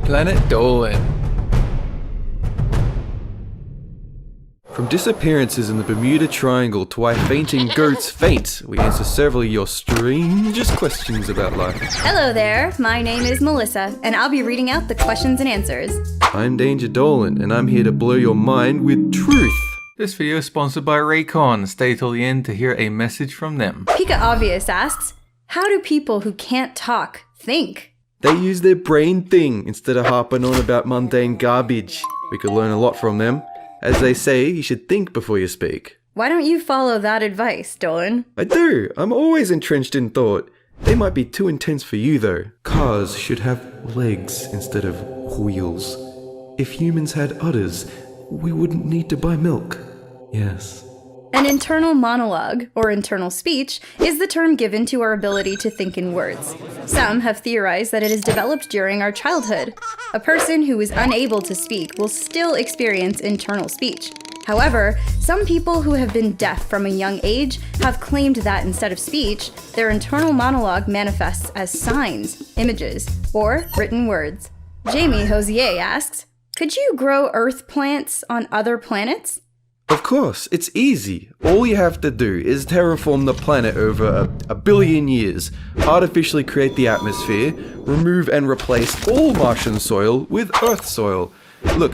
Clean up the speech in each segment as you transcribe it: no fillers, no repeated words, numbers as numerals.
Planet Dolan. From disappearances in the Bermuda Triangle to why fainting goats faint, we answer several of your strangest questions about life. Hello there, my name is Melissa, and I'll be reading out the questions and answers. I'm Danger Dolan, and I'm here to blow your mind with truth. This video is sponsored by Raycon. Stay till the end to hear a message from them. Pika Obvious asks, how do people who can't talk think? They use their brain thing instead of harping on about mundane garbage. We could learn a lot from them. As they say, you should think before you speak. Why don't you follow that advice, Dolan? I do. I'm always entrenched in thought. They might be too intense for you, though. Cars should have legs instead of wheels. If humans had udders, we wouldn't need to buy milk. Yes. An internal monologue, or internal speech, is the term given to our ability to think in words. Some have theorized that it is developed during our childhood. A person who is unable to speak will still experience internal speech. However, some people who have been deaf from a young age have claimed that instead of speech, their internal monologue manifests as signs, images, or written words. Jamie Hosier asks, could you grow earth plants on other planets? Of course, it's easy. All you have to do is terraform the planet over a billion years, artificially create the atmosphere, remove and replace all Martian soil with Earth soil. Look,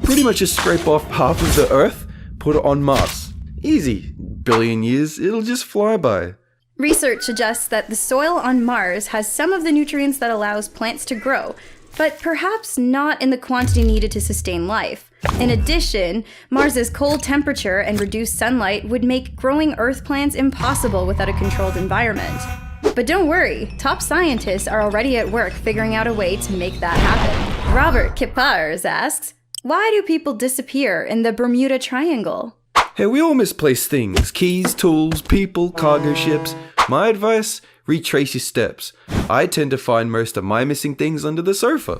pretty much just scrape off half of the Earth, put it on Mars. Easy. Billion years, it'll just fly by. Research suggests that the soil on Mars has some of the nutrients that allows plants to grow, but perhaps not in the quantity needed to sustain life. In addition, Mars's cold temperature and reduced sunlight would make growing Earth plants impossible without a controlled environment. But don't worry, top scientists are already at work figuring out a way to make that happen. Robert Kipars asks, why do people disappear in the Bermuda Triangle? Hey, we all misplace things. Keys, tools, people, cargo ships. My advice? Retrace your steps. I tend to find most of my missing things under the sofa.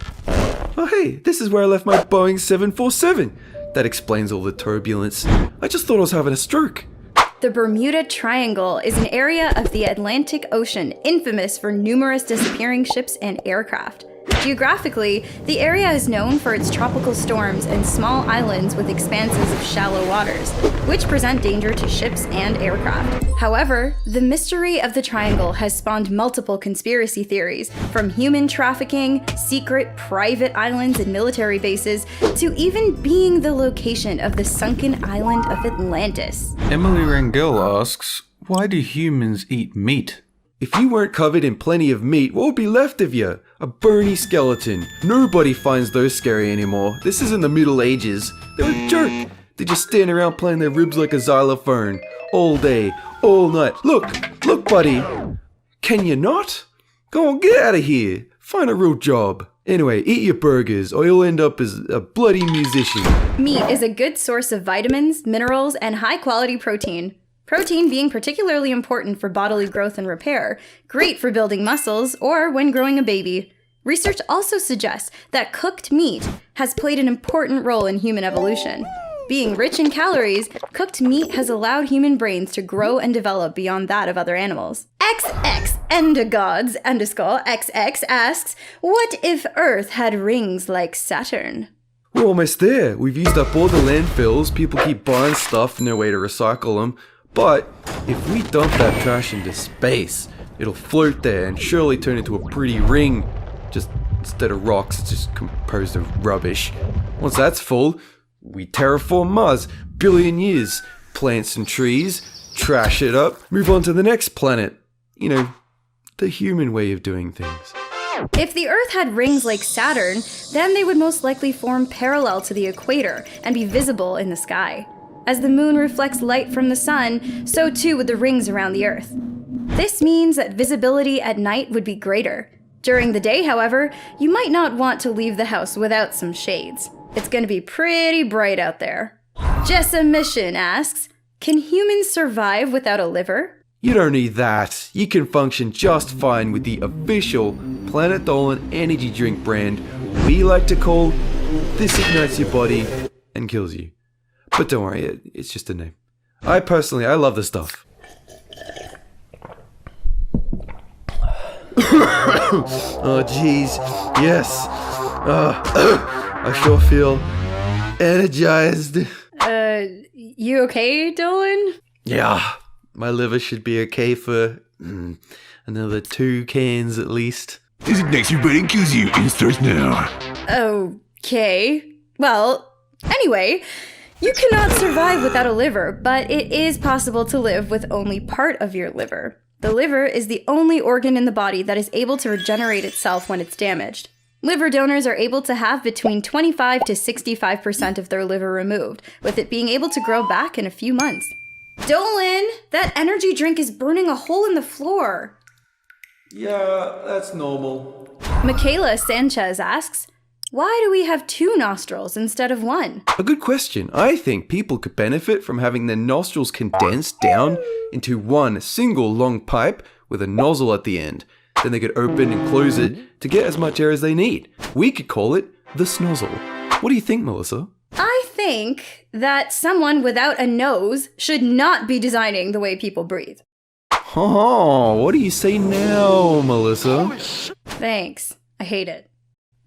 Oh hey, this is where I left my Boeing 747. That explains all the turbulence. I just thought I was having a stroke. The Bermuda Triangle is an area of the Atlantic Ocean infamous for numerous disappearing ships and aircraft. Geographically, the area is known for its tropical storms and small islands with expanses of shallow waters, which present danger to ships and aircraft. However, the mystery of the triangle has spawned multiple conspiracy theories, from human trafficking, secret private islands and military bases, to even being the location of the sunken island of Atlantis. Emily Rangel asks, why do humans eat meat? If you weren't covered in plenty of meat, what would be left of you? A bony skeleton. Nobody finds those scary anymore. This isn't the Middle Ages. They're a joke. They just stand around playing their ribs like a xylophone. All day, all night. Look, buddy. Can you not? Go on, get out of here. Find a real job. Anyway, eat your burgers or you'll end up as a bloody musician. Meat is a good source of vitamins, minerals, and high-quality protein. Protein being particularly important for bodily growth and repair, great for building muscles or when growing a baby. Research also suggests that cooked meat has played an important role in human evolution. Being rich in calories, cooked meat has allowed human brains to grow and develop beyond that of other animals. XX_XX asks, what if Earth had rings like Saturn? We're almost there. We've used up all the landfills. People keep buying stuff, no way to recycle them. But if we dump that trash into space, it'll float there and surely turn into a pretty ring. Just instead of rocks, it's just composed of rubbish. Once that's full, we terraform Mars, billion years, plant some trees, trash it up, move on to the next planet. You know, the human way of doing things. If the Earth had rings like Saturn, then they would most likely form parallel to the equator and be visible in the sky. As the moon reflects light from the sun, so too would the rings around the Earth. This means that visibility at night would be greater. During the day, however, you might not want to leave the house without some shades. It's going to be pretty bright out there. Jessa Mission asks, can humans survive without a liver? You don't need that. You can function just fine with the official Planet Dolan energy drink brand we like to call This Ignites Your Body and Kills You. But don't worry, it's just a name. I love the stuff. Oh jeez, yes. I sure feel energized. You okay, Dolan? Yeah, my liver should be okay for another 2 cans at least. Designates you, but it kills you and starts now. Okay. Well, anyway, you cannot survive without a liver, but it is possible to live with only part of your liver. The liver is the only organ in the body that is able to regenerate itself when it's damaged. Liver donors are able to have between 25 to 65% of their liver removed, with it being able to grow back in a few months. Dolan, that energy drink is burning a hole in the floor. Yeah, that's normal. Michaela Sanchez asks, why do we have 2 nostrils instead of 1? A good question. I think people could benefit from having their nostrils condensed down into one single long pipe with a nozzle at the end. Then they could open and close it to get as much air as they need. We could call it the snozzle. What do you think, Melissa? I think that someone without a nose should not be designing the way people breathe. Oh, what do you say now, Melissa? Thanks. I hate it.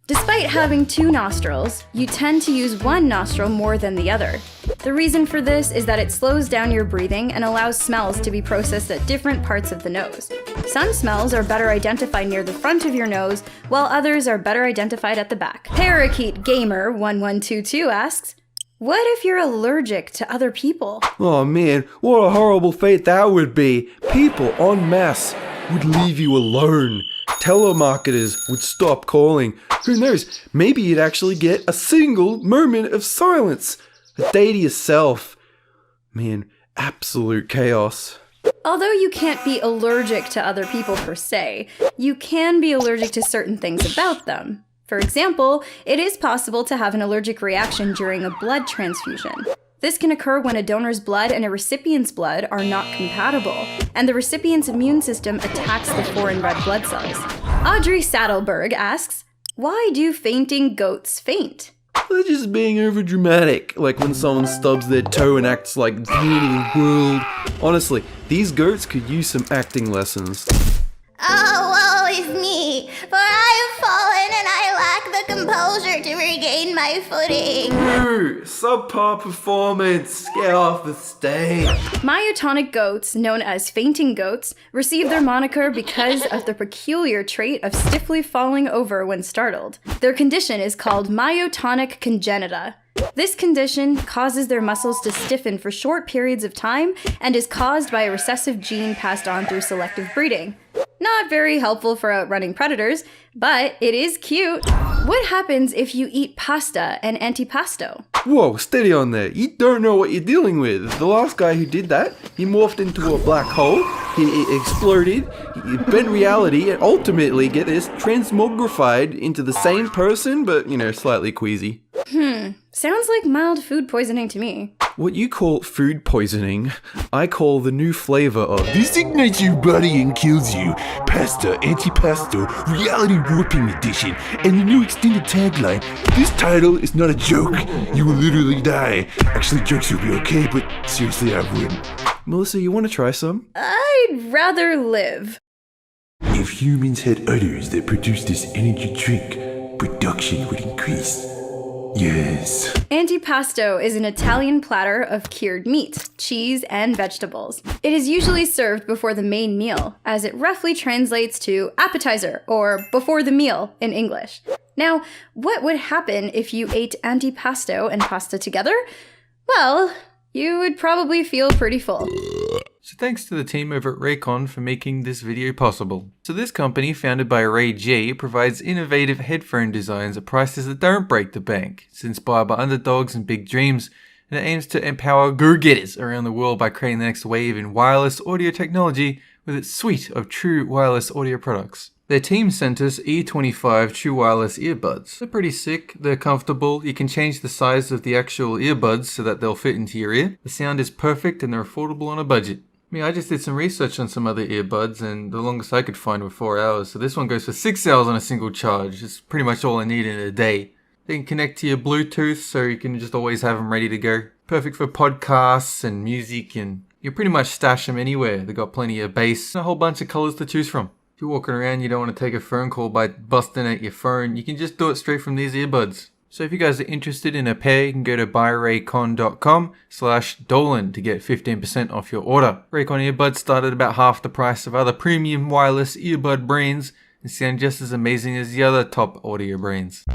Despite having 2 nostrils, you tend to use one nostril more than the other. The reason for this is that it slows down your breathing and allows smells to be processed at different parts of the nose. Some smells are better identified near the front of your nose, while others are better identified at the back. Parakeet Gamer 1122 asks, what if you're allergic to other people? Oh man, what a horrible fate that would be. People en masse would leave you alone. Telemarketers would stop calling. Who knows, maybe you'd actually get a single moment of silence. A day to yourself. Man, absolute chaos. Although you can't be allergic to other people per se, you can be allergic to certain things about them. For example, it is possible to have an allergic reaction during a blood transfusion. This can occur when a donor's blood and a recipient's blood are not compatible, and the recipient's immune system attacks the foreign red blood cells. Audrey Saddleberg asks, why do fainting goats faint? They're just being overdramatic, like when someone stubs their toe and acts like the end of the world. Honestly, these goats could use some acting lessons. Oh, woe is me, for I have fallen and I lack the composure to regain my footing. Boo! Subpar performance! Get off the stage! Myotonic goats, known as fainting goats, receive their moniker because of the peculiar trait of stiffly falling over when startled. Their condition is called myotonic congenita. This condition causes their muscles to stiffen for short periods of time and is caused by a recessive gene passed on through selective breeding. Not very helpful for outrunning predators, but it is cute. What happens if you eat pasta and antipasto? Whoa, steady on there. You don't know what you're dealing with. The last guy who did that, he morphed into a black hole, he exploded, he bent reality, and ultimately, get this, transmogrified into the same person, but, slightly queasy. Sounds like mild food poisoning to me. What you call food poisoning, I call the new flavor of Designates your body and kills you. Pasta, antipasto, reality warping edition, and the new extended tagline. This title is not a joke. You will literally die. Actually, jokes will be okay, but seriously, I wouldn't. Melissa, you want to try some? I'd rather live. If humans had udders that produced this energy drink, production would increase. Yes. Antipasto is an Italian platter of cured meat, cheese, and vegetables. It is usually served before the main meal, as it roughly translates to appetizer, or before the meal in English. Now, what would happen if you ate antipasto and pasta together? Well, you would probably feel pretty full. So thanks to the team over at Raycon for making this video possible. So this company, founded by Ray G, provides innovative headphone designs at prices that don't break the bank. It's inspired by underdogs and big dreams, and it aims to empower go-getters around the world by creating the next wave in wireless audio technology with its suite of true wireless audio products. Their team sent us E25 true wireless earbuds. They're pretty sick, they're comfortable, you can change the size of the actual earbuds so that they'll fit into your ear. The sound is perfect and they're affordable on a budget. I just did some research on some other earbuds and the longest I could find were 4 hours, so this one goes for 6 hours on a single charge. It's pretty much all I need in a day. They can connect to your Bluetooth so you can just always have them ready to go. Perfect for podcasts and music, and you pretty much stash them anywhere. They got plenty of bass and a whole bunch of colors to choose from. If you're walking around, you don't want to take a phone call by busting out your phone, you can just do it straight from these earbuds. So if you guys are interested in a pair, you can go to buyraycon.com/Dolan to get 15% off your order. Raycon earbuds start at about half the price of other premium wireless earbud brands and sound just as amazing as the other top audio brands.